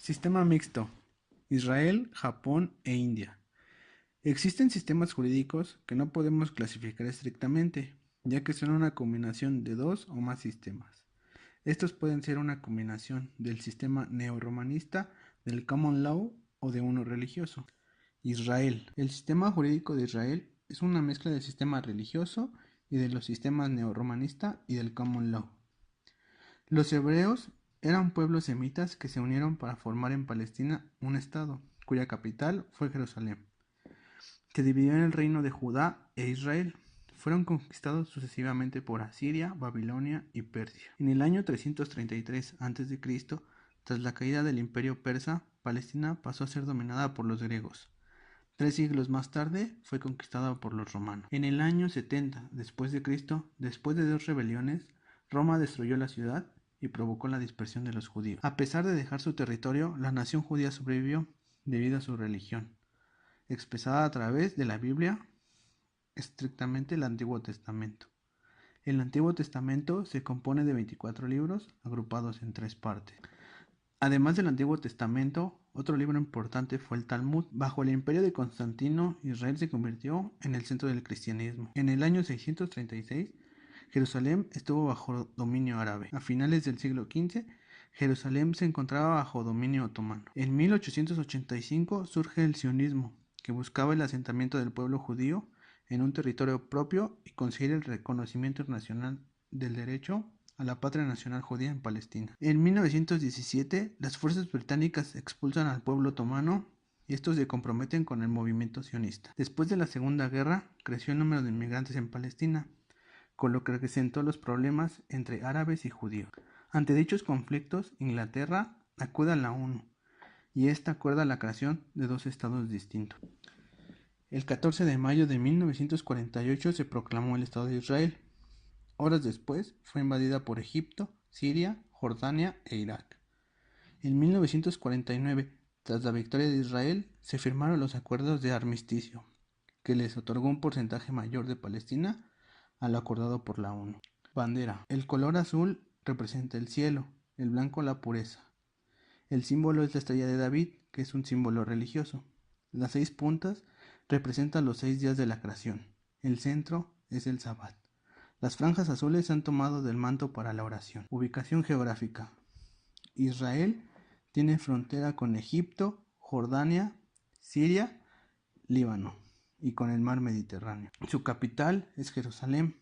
Sistema mixto. Israel, Japón e India. Existen sistemas jurídicos que no podemos clasificar estrictamente, ya que son una combinación de dos o más sistemas. Estos pueden ser una combinación del sistema neorromanista, del common law o de uno religioso. Israel. El sistema jurídico de Israel es una mezcla del sistema religioso y de los sistemas neorromanista y del common law. Los hebreos eran pueblos semitas que se unieron para formar en Palestina un estado, cuya capital fue Jerusalén. Se dividió en el reino de Judá e Israel. Fueron conquistados sucesivamente por Asiria, Babilonia y Persia. En el año 333 a.C., tras la caída del imperio persa, Palestina pasó a ser dominada por los griegos. 3 siglos más tarde fue conquistada por los romanos. En el año 70 después de Cristo, después de 2 rebeliones, Roma destruyó la ciudad y provocó la dispersión de los judíos. A pesar de dejar su territorio, la nación judía sobrevivió debido a su religión, expresada a través de la Biblia, estrictamente el Antiguo Testamento. El Antiguo Testamento se compone de 24 libros agrupados en 3 partes. Además del Antiguo Testamento, otro libro importante fue el Talmud. Bajo el imperio de Constantino, Israel se convirtió en el centro del cristianismo. En el año 636, Jerusalén estuvo bajo dominio árabe. A finales del siglo XV, Jerusalén se encontraba bajo dominio otomano. En 1885 surge el sionismo, que buscaba el asentamiento del pueblo judío en un territorio propio y conseguir el reconocimiento internacional del derecho a la patria nacional judía en Palestina. En 1917, las fuerzas británicas expulsan al pueblo otomano y estos se comprometen con el movimiento sionista. Después de la Segunda Guerra, creció el número de inmigrantes en Palestina, con lo que acrecentó los problemas entre árabes y judíos. Ante dichos conflictos, Inglaterra acude a la ONU y esta acuerda la creación de 2 estados distintos. El 14 de mayo de 1948 se proclamó el Estado de Israel. Horas después fue invadida por Egipto, Siria, Jordania e Irak. En 1949, tras la victoria de Israel, se firmaron los acuerdos de armisticio, que les otorgó un porcentaje mayor de Palestina a lo acordado por la ONU. Bandera. El color azul representa el cielo, el blanco la pureza. El símbolo es la estrella de David, que es un símbolo religioso. Las 6 puntas representan los 6 días de la creación. El centro es el Sabbat. Las franjas azules se han tomado del manto para la oración. Ubicación geográfica. Israel tiene frontera con Egipto, Jordania, Siria, Líbano y con el mar Mediterráneo. Su capital es Jerusalén.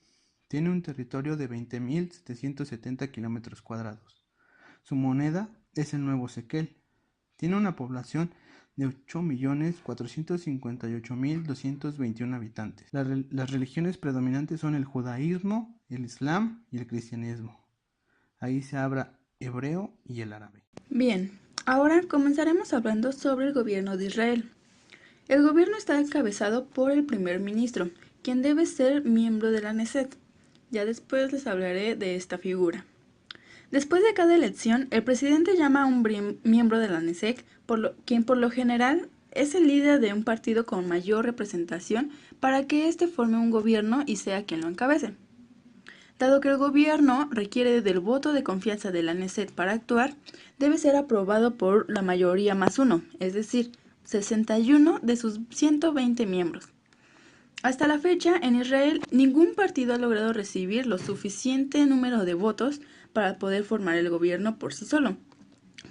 Tiene un territorio de 20.770 kilómetros cuadrados. Su moneda es el nuevo shekel. Tiene una población de 8.458.221 habitantes. Las religiones predominantes son el judaísmo, el islam y el cristianismo. Ahí se habla hebreo y el árabe. Bien, ahora comenzaremos hablando sobre el gobierno de Israel. El gobierno está encabezado por el primer ministro, quien debe ser miembro de la Knesset. Ya después les hablaré de esta figura. Después de cada elección, el presidente llama a un miembro de la Knesset, quien por lo general es el líder de un partido con mayor representación, para que éste forme un gobierno y sea quien lo encabece. Dado que el gobierno requiere del voto de confianza de la Knesset para actuar, debe ser aprobado por la mayoría más uno, es decir, 61 de sus 120 miembros. Hasta la fecha, en Israel, ningún partido ha logrado recibir lo suficiente número de votos para poder formar el gobierno por sí solo,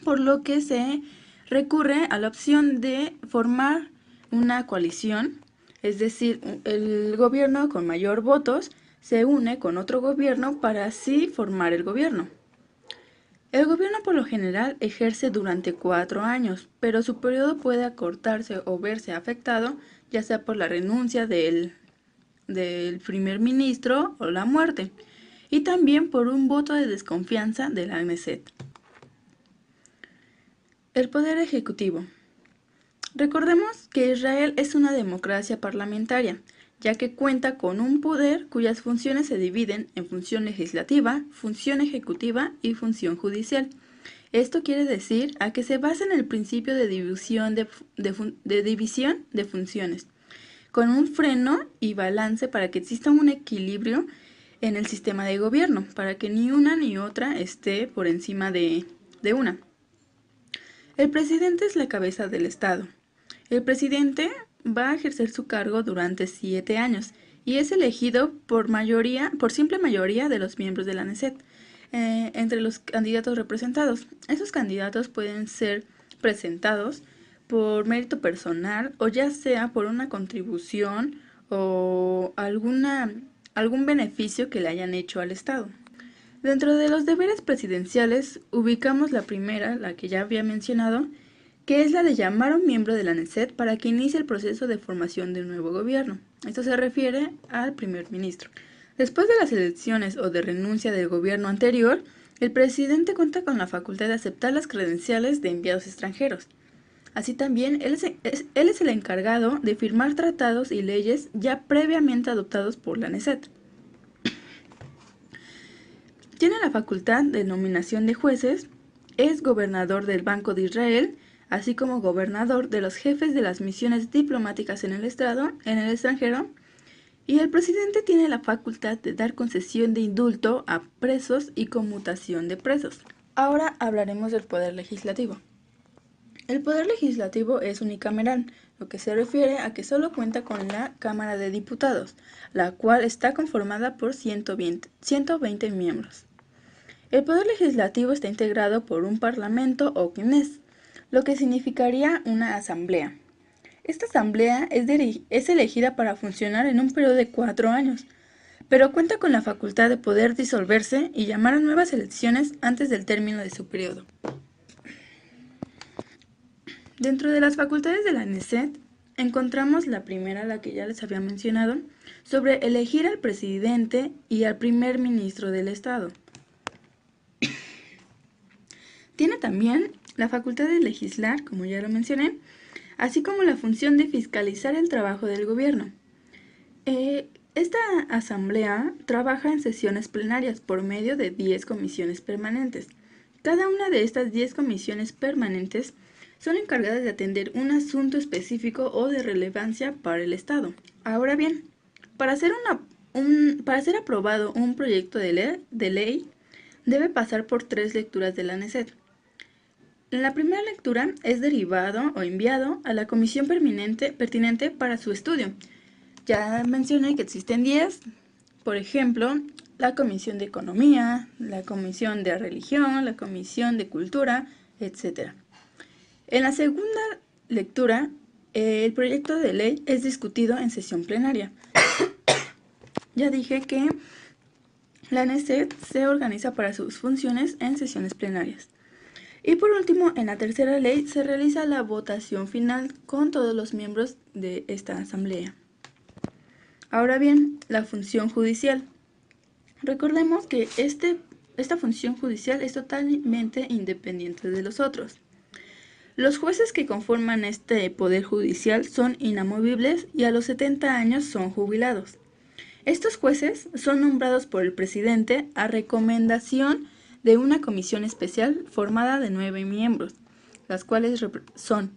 por lo que se recurre a la opción de formar una coalición, es decir, el gobierno con mayor votos se une con otro gobierno para así formar el gobierno. El gobierno por lo general ejerce durante 4 años, pero su periodo puede acortarse o verse afectado, ya sea por la renuncia del primer ministro o la muerte, y también por un voto de desconfianza de la Knesset. El poder ejecutivo. Recordemos que Israel es una democracia parlamentaria, ya que cuenta con un poder cuyas funciones se dividen en función legislativa, función ejecutiva y función judicial. Esto quiere decir a que se basa en el principio de división de funciones, con un freno y balance para que exista un equilibrio en el sistema de gobierno, para que ni una ni otra esté por encima de una. El presidente es la cabeza del Estado. El presidente va a ejercer su cargo durante 7 años y es elegido por simple mayoría de los miembros de la ANESET, entre los candidatos representados. Esos candidatos pueden ser presentados por mérito personal o ya sea por una contribución o algún beneficio que le hayan hecho al Estado. Dentro de los deberes presidenciales ubicamos la primera, la que ya había mencionado, que es la de llamar a un miembro de la ANESET para que inicie el proceso de formación de un nuevo gobierno. Esto se refiere al primer ministro. Después de las elecciones o de renuncia del gobierno anterior, el presidente cuenta con la facultad de aceptar las credenciales de enviados extranjeros. Así también, él es el encargado de firmar tratados y leyes ya previamente adoptados por la ANESET. Tiene la facultad de nominación de jueces, es gobernador del Banco de Israel, así como gobernador de los jefes de las misiones diplomáticas en el extranjero, y el presidente tiene la facultad de dar concesión de indulto a presos y conmutación de presos. Ahora hablaremos del poder legislativo. El poder legislativo es unicameral, lo que se refiere a que solo cuenta con la Cámara de Diputados, la cual está conformada por 120 miembros. El poder legislativo está integrado por un parlamento o Knesset, lo que significaría una asamblea. Esta asamblea es elegida para funcionar en un periodo de 4 años, pero cuenta con la facultad de poder disolverse y llamar a nuevas elecciones antes del término de su periodo. Dentro de las facultades de la ANESET encontramos la primera, la que ya les había mencionado, sobre elegir al presidente y al primer ministro del Estado. Tiene también la facultad de legislar, como ya lo mencioné, así como la función de fiscalizar el trabajo del gobierno. Esta asamblea trabaja en sesiones plenarias por medio de 10 comisiones permanentes. Cada una de estas 10 comisiones permanentes son encargadas de atender un asunto específico o de relevancia para el Estado. Ahora bien, para ser aprobado un proyecto de ley debe pasar por 3 lecturas de la ANESET. La primera lectura es derivado o enviado a la comisión pertinente para su estudio. Ya mencioné que existen 10, por ejemplo, la Comisión de Economía, la Comisión de Religión, la Comisión de Cultura, etc. En la segunda lectura, el proyecto de ley es discutido en sesión plenaria. Ya dije que la ANESET se organiza para sus funciones en sesiones plenarias. Y por último, en la tercera ley se realiza la votación final con todos los miembros de esta asamblea. Ahora bien, la función judicial. Recordemos que esta función judicial es totalmente independiente de los otros. Los jueces que conforman este poder judicial son inamovibles y a los 70 años son jubilados. Estos jueces son nombrados por el presidente a recomendación de una comisión especial formada de 9 miembros, las cuales son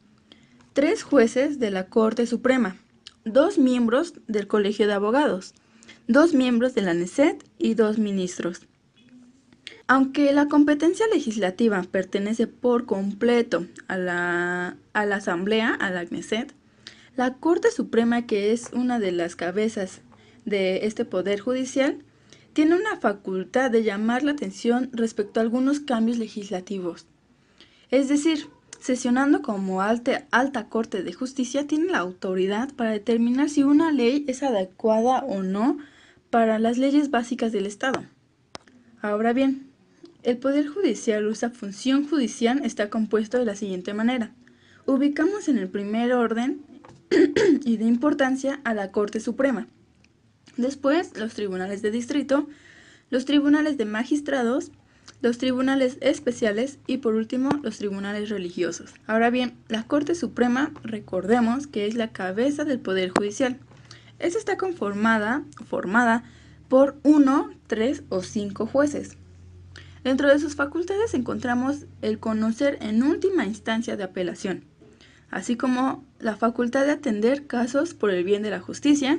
3 jueces de la Corte Suprema, 2 miembros del Colegio de Abogados, 2 miembros de la ANESET y 2 ministros. Aunque la competencia legislativa pertenece por completo a la Asamblea, a la Knesset, la Corte Suprema, que es una de las cabezas de este poder judicial, tiene una facultad de llamar la atención respecto a algunos cambios legislativos. Es decir, sesionando como alta Corte de Justicia, tiene la autoridad para determinar si una ley es adecuada o no para las leyes básicas del Estado. Ahora bien, el Poder Judicial o esa función judicial está compuesto de la siguiente manera. Ubicamos en el primer orden y de importancia a la Corte Suprema. Después, los tribunales de distrito, los tribunales de magistrados, los tribunales especiales y por último, los tribunales religiosos. Ahora bien, la Corte Suprema, recordemos que es la cabeza del Poder Judicial. Esta está formada por 1, 3 o 5 jueces. Dentro de sus facultades encontramos el conocer en última instancia de apelación, así como la facultad de atender casos por el bien de la justicia.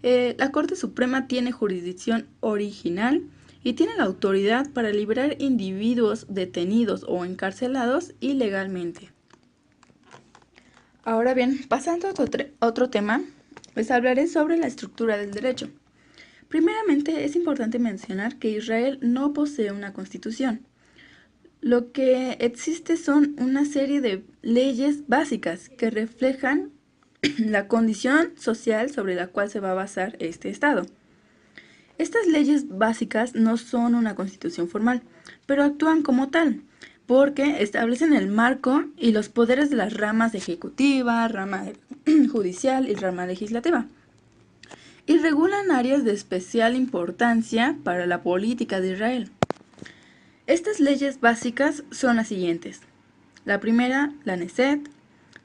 La Corte Suprema tiene jurisdicción original y tiene la autoridad para liberar individuos detenidos o encarcelados ilegalmente. Ahora bien, pasando a otro tema, les hablaré sobre la estructura del derecho. Primeramente, es importante mencionar que Israel no posee una constitución. Lo que existe son una serie de leyes básicas que reflejan la condición social sobre la cual se va a basar este Estado. Estas leyes básicas no son una constitución formal, pero actúan como tal, porque establecen el marco y los poderes de las ramas ejecutiva, rama judicial y rama legislativa, y regulan áreas de especial importancia para la política de Israel. Estas leyes básicas son las siguientes. La primera, la Knesset,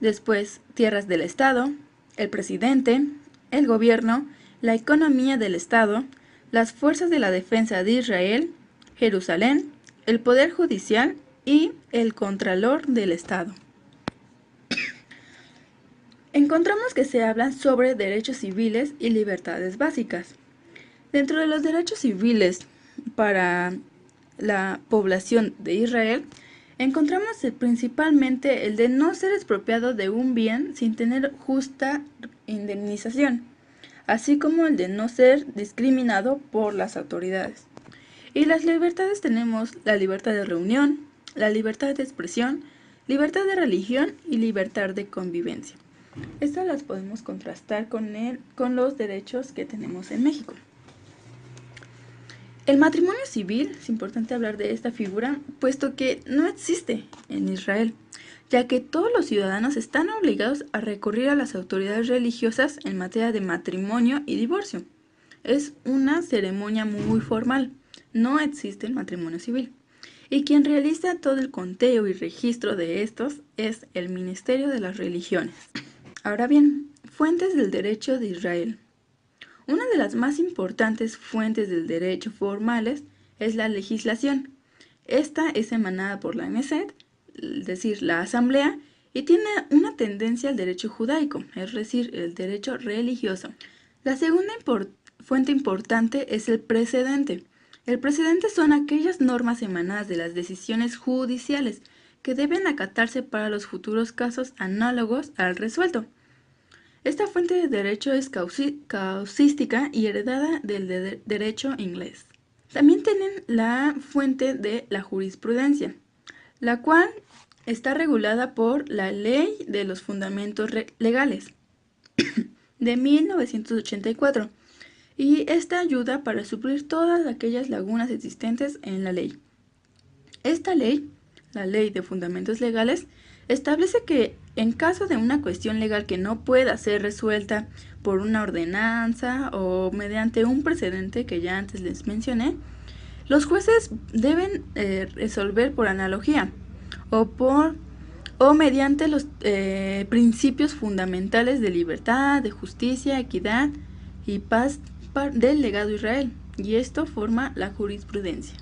después tierras del Estado, el presidente, el gobierno, la economía del Estado, las fuerzas de la defensa de Israel, Jerusalén, el poder judicial y el contralor del Estado. Encontramos que se habla sobre derechos civiles y libertades básicas. Dentro de los derechos civiles para la población de Israel, encontramos principalmente el de no ser expropiado de un bien sin tener justa indemnización, así como el de no ser discriminado por las autoridades. Y las libertades tenemos la libertad de reunión, la libertad de expresión, libertad de religión y libertad de convivencia. Estas las podemos contrastar con los derechos que tenemos en México. El matrimonio civil, es importante hablar de esta figura, puesto que no existe en Israel, ya que todos los ciudadanos están obligados a recurrir a las autoridades religiosas en materia de matrimonio y divorcio. Es una ceremonia muy formal, no existe el matrimonio civil. Y quien realiza todo el conteo y registro de estos es el Ministerio de las Religiones. Ahora bien, fuentes del derecho de Israel. Una de las más importantes fuentes del derecho formales es la legislación. Esta es emanada por la Knesset, es decir, la Asamblea, y tiene una tendencia al derecho judaico, es decir, el derecho religioso. La segunda fuente importante es el precedente. El precedente son aquellas normas emanadas de las decisiones judiciales que deben acatarse para los futuros casos análogos al resuelto. Esta fuente de derecho es causística y heredada del derecho inglés. También tienen la fuente de la jurisprudencia, la cual está regulada por la Ley de los Fundamentos Legales de 1984, y esta ayuda para suplir todas aquellas lagunas existentes en la ley. Esta ley, la Ley de Fundamentos Legales, establece que en caso de una cuestión legal que no pueda ser resuelta por una ordenanza o mediante un precedente que ya antes les mencioné, los jueces deben resolver por analogía o mediante los principios fundamentales de libertad, de justicia, equidad y paz del legado de Israel, y esto forma la jurisprudencia.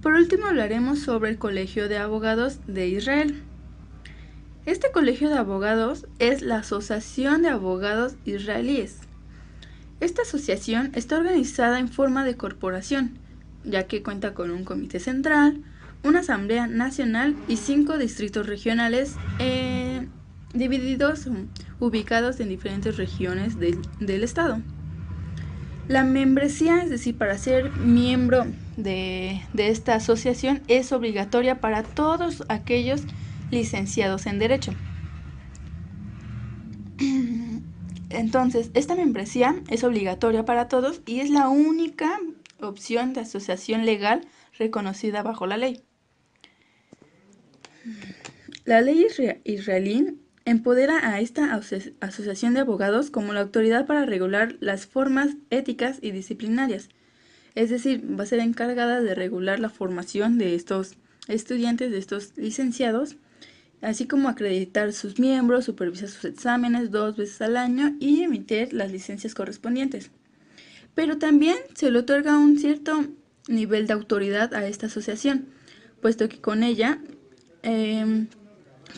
Por último hablaremos sobre el Colegio de Abogados de Israel. Este Colegio de Abogados es la Asociación de Abogados Israelíes. Esta asociación está organizada en forma de corporación, ya que cuenta con un comité central, una asamblea nacional y 5 distritos regionales ubicados en diferentes regiones del estado. La membresía, es decir, para ser miembro de esta asociación, es obligatoria para todos aquellos licenciados en Derecho. Entonces, esta membresía es obligatoria para todos y es la única opción de asociación legal reconocida bajo la ley. La ley israelí empodera a esta asociación de abogados como la autoridad para regular las formas éticas y disciplinarias. Es decir, va a ser encargada de regular la formación de estos estudiantes, de estos licenciados, así como acreditar sus miembros, supervisar sus exámenes 2 veces al año y emitir las licencias correspondientes. Pero también se le otorga un cierto nivel de autoridad a esta asociación, puesto que con ella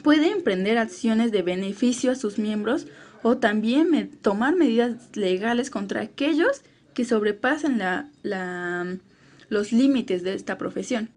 puede emprender acciones de beneficio a sus miembros o también tomar medidas legales contra aquellos que sobrepasan los límites de esta profesión.